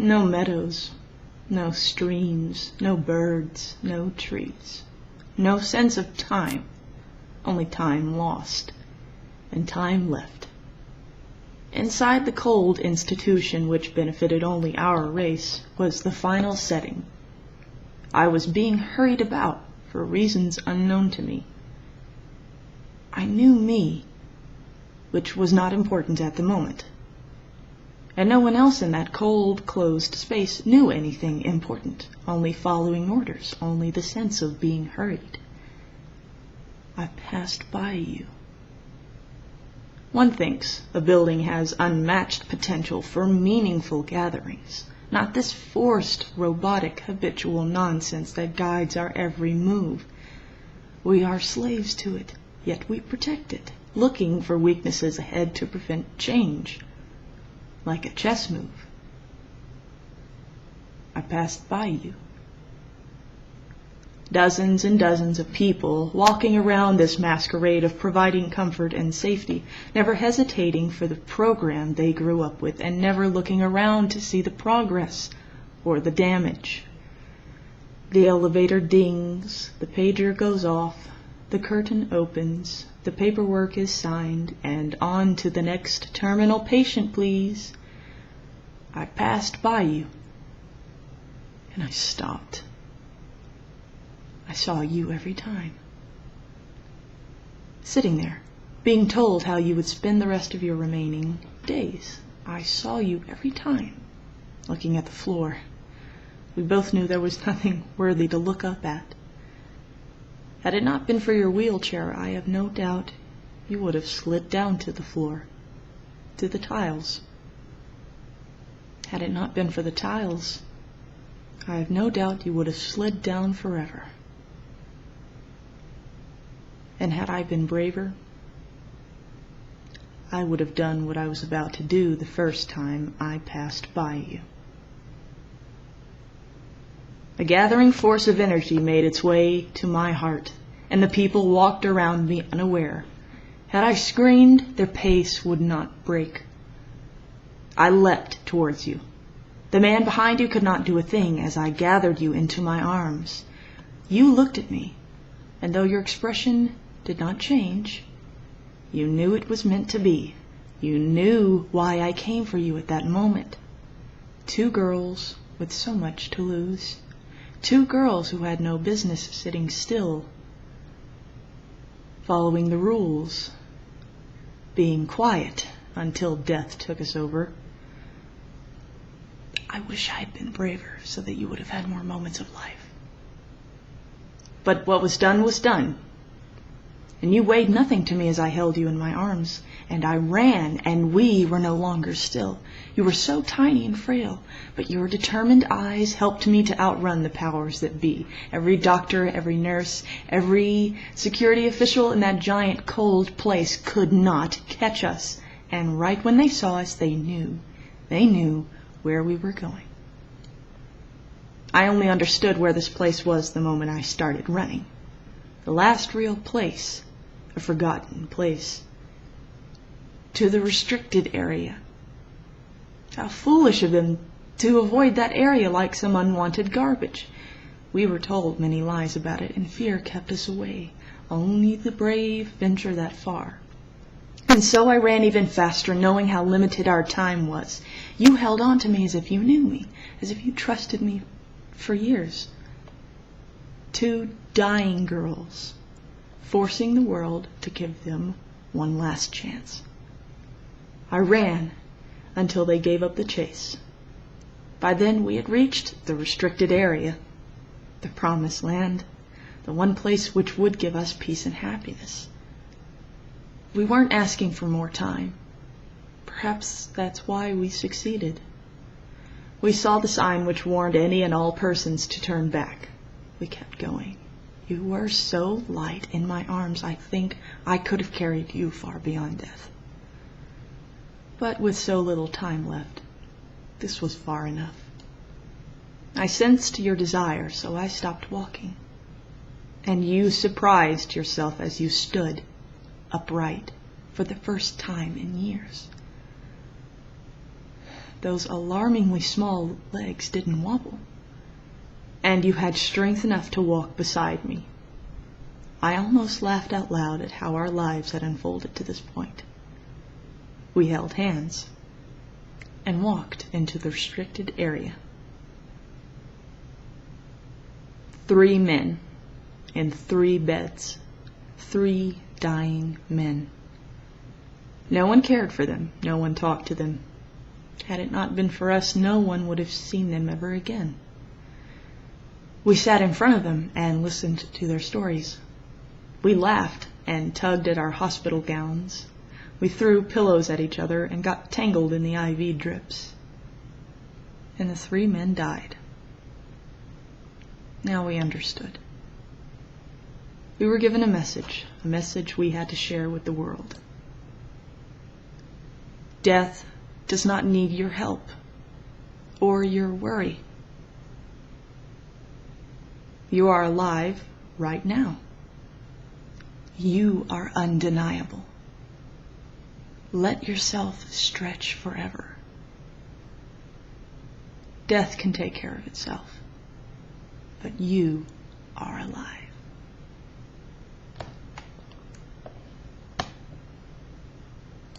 No meadows, no streams, no birds, no trees, no sense of time, only time lost and time left. Inside the cold institution which benefited only our race was the final setting. I was being hurried about for reasons unknown to me. I knew me, which was not important at the moment. And no one else in that cold, closed space knew anything important, only following orders, only the sense of being hurried. I passed by you. One thinks a building has unmatched potential for meaningful gatherings, not this forced, robotic, habitual nonsense that guides our every move. We are slaves to it, yet we protect it, looking for weaknesses ahead to prevent change. Like a chess move. I passed by you. Dozens and dozens of people walking around this masquerade of providing comfort and safety, never hesitating for the program they grew up with and never looking around to see the progress or the damage. The elevator dings, the pager goes off, the curtain opens, the paperwork is signed, and on to the next terminal patient, please. I passed by you, and I stopped. I saw you every time. Sitting there, being told how you would spend the rest of your remaining days. I saw you every time, looking at the floor. We both knew there was nothing worthy to look up at. Had it not been for your wheelchair, I have no doubt you would have slid down to the floor, to the tiles. Had it not been for the tiles, I have no doubt you would have slid down forever. And had I been braver, I would have done what I was about to do the first time I passed by you. A gathering force of energy made its way to my heart, and the people walked around me unaware. Had I screamed, their pace would not break. I leapt towards you. The man behind you could not do a thing as I gathered you into my arms. You looked at me, and though your expression did not change, you knew it was meant to be. You knew why I came for you at that moment. Two girls with so much to lose. Two girls who had no business sitting still, following the rules, being quiet until death took us over. I wish I had been braver so that you would have had more moments of life. But what was done was done. And you weighed nothing to me as I held you in my arms, and I ran, and we were no longer still. You were so tiny and frail, but your determined eyes helped me to outrun the powers that be. Every doctor, every nurse, every security official in that giant cold place could not catch us. And right when they saw us, they knew where we were going. I only understood where this place was the moment I started running. The last real place, a forgotten place. To the restricted area. How foolish of them to avoid that area like some unwanted garbage. We were told many lies about it, and fear kept us away. Only the brave venture that far. And so I ran even faster, knowing how limited our time was. You held on to me as if you knew me, as if you trusted me for years. Two dying girls, forcing the world to give them one last chance. I ran until they gave up the chase. By then we had reached the restricted area, the promised land, the one place which would give us peace and happiness. We weren't asking for more time. Perhaps that's why we succeeded. We saw the sign which warned any and all persons to turn back. We kept going. You were so light in my arms, I think I could have carried you far beyond death. But with so little time left, this was far enough. I sensed your desire, so I stopped walking. And you surprised yourself as you stood upright for the first time in years. those alarmingly small legs didn't wobble. And you had strength enough to walk beside me. I almost laughed out loud at how our lives had unfolded to this point. We held hands and walked into the restricted area. 3 men in 3 beds, 3 dying men. No one cared for them, no one talked to them. Had it not been for us, no one would have seen them ever again. We sat in front of them and listened to their stories. We laughed and tugged at our hospital gowns. We threw pillows at each other and got tangled in the IV drips. And the 3 men died. Now we understood. We were given a message we had to share with the world. Death does not need your help or your worry. You are alive right now. You are undeniable. Let yourself stretch forever. Death can take care of itself, but you are alive.